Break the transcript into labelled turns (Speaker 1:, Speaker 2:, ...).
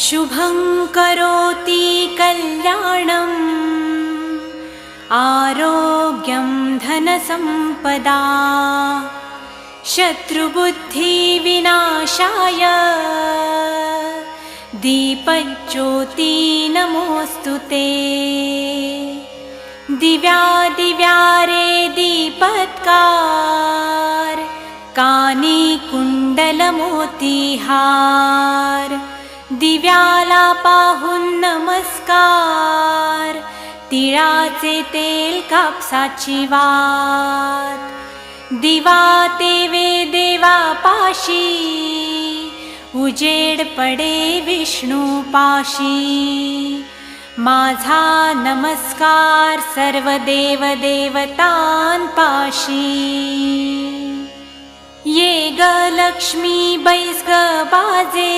Speaker 1: शुभं करोति कल्याणम् आरोग्यं धनसम्पदा शत्रुबुद्धिविनाशाय दीपज्योति नमोऽस्तुते। दिव्यादिव्यारे दीपत्कार कानी कुंडलमोतीहार दिव्याला पाहून नमस्कार तिळाचे तेल कापसाची वात दिवा तेवे देवापाशी उजेड पडे विष्णूपाशी माझा नमस्कार सर्व देव देवतांपाशी। ये ग लक्ष्मी बैस ग बाजे